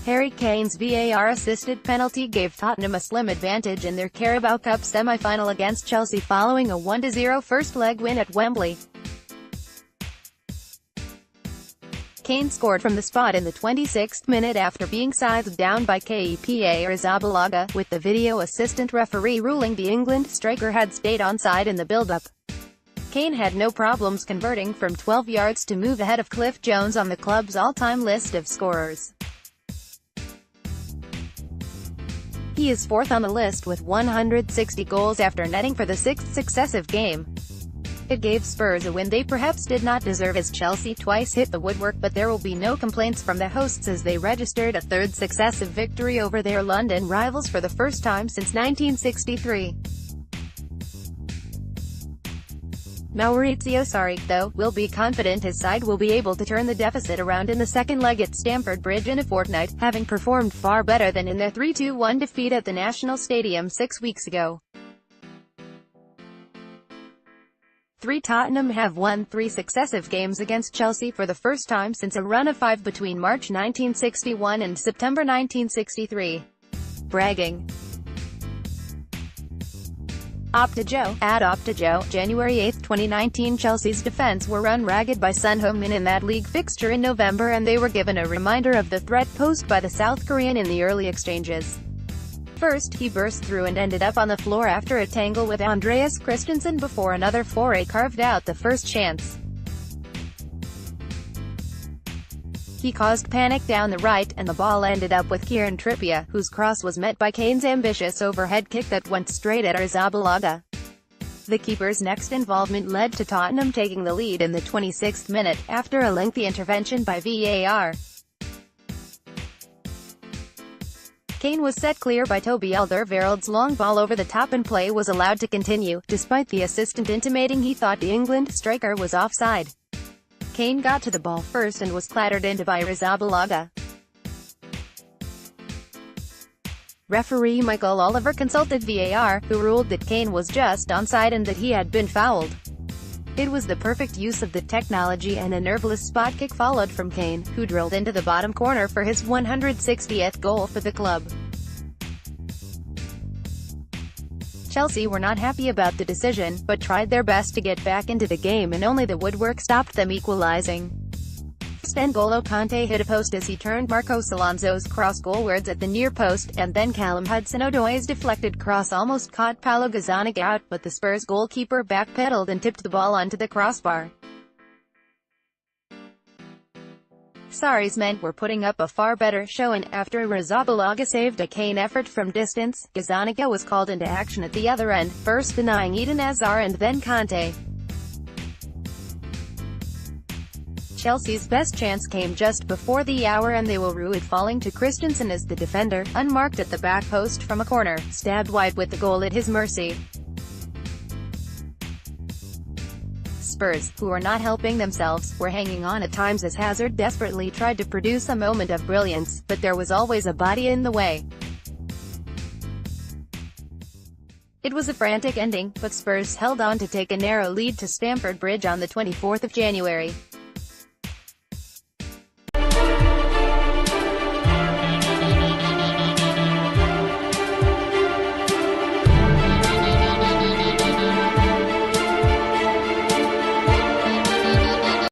Harry Kane's VAR-assisted penalty gave Tottenham a slim advantage in their Carabao Cup semi-final against Chelsea following a 1-0 first leg win at Wembley. Kane scored from the spot in the 26th minute after being scythed down by Kepa Arrizabalaga, with the video assistant referee ruling the England striker had stayed onside in the build-up. Kane had no problems converting from 12 yards to move ahead of Cliff Jones on the club's all-time list of scorers. He is fourth on the list with 160 goals after netting for the sixth successive game. It gave Spurs a win they perhaps did not deserve as Chelsea twice hit the woodwork, but there will be no complaints from the hosts as they registered a third successive victory over their London rivals for the first time since 1963. Maurizio Sarri, though, will be confident his side will be able to turn the deficit around in the second leg at Stamford Bridge in a fortnight, having performed far better than in their 3-1 defeat at the National Stadium 6 weeks ago. Tottenham have won 3 successive games against Chelsea for the first time since a run of 5 between March 1961 and September 1963. Bragging. OptaJoe, at OptaJoe, January 8, 2019. Chelsea's defense were run ragged by Son Heung-min in that league fixture in November, and they were given a reminder of the threat posed by the South Korean in the early exchanges. First, he burst through and ended up on the floor after a tangle with Andreas Christensen before another foray carved out the first chance. He caused panic down the right, and the ball ended up with Kieran Trippier, whose cross was met by Kane's ambitious overhead kick that went straight at Arrizabalaga. The keeper's next involvement led to Tottenham taking the lead in the 26th minute, after a lengthy intervention by VAR. Kane was set clear by Toby Alderweireld's long ball over the top and play was allowed to continue, despite the assistant intimating he thought the England striker was offside. Kane got to the ball first and was clattered into by Arrizabalaga. Referee Michael Oliver consulted VAR, who ruled that Kane was just onside and that he had been fouled. It was the perfect use of the technology, and a nerveless spot kick followed from Kane, who drilled into the bottom corner for his 160th goal for the club. Chelsea were not happy about the decision, but tried their best to get back into the game, and only the woodwork stopped them equalizing. First, N'Golo Kanté hit a post as he turned Marcos Alonso's cross goalwards at the near post, and then Callum Hudson-Odoi's deflected cross almost caught Paulo Gazzaniga out, but the Spurs goalkeeper backpedaled and tipped the ball onto the crossbar. Sarri's men were putting up a far better showing. After Arrizabalaga saved a Kane effort from distance, Gazzaniga was called into action at the other end, first denying Eden Hazard and then Kanté. Chelsea's best chance came just before the hour, and they will rue it, falling to Christensen as the defender, unmarked at the back post from a corner, stabbed wide with the goal at his mercy. Spurs, who were not helping themselves, were hanging on at times as Hazard desperately tried to produce a moment of brilliance, but there was always a body in the way. It was a frantic ending, but Spurs held on to take a narrow lead to Stamford Bridge on the 24th of January.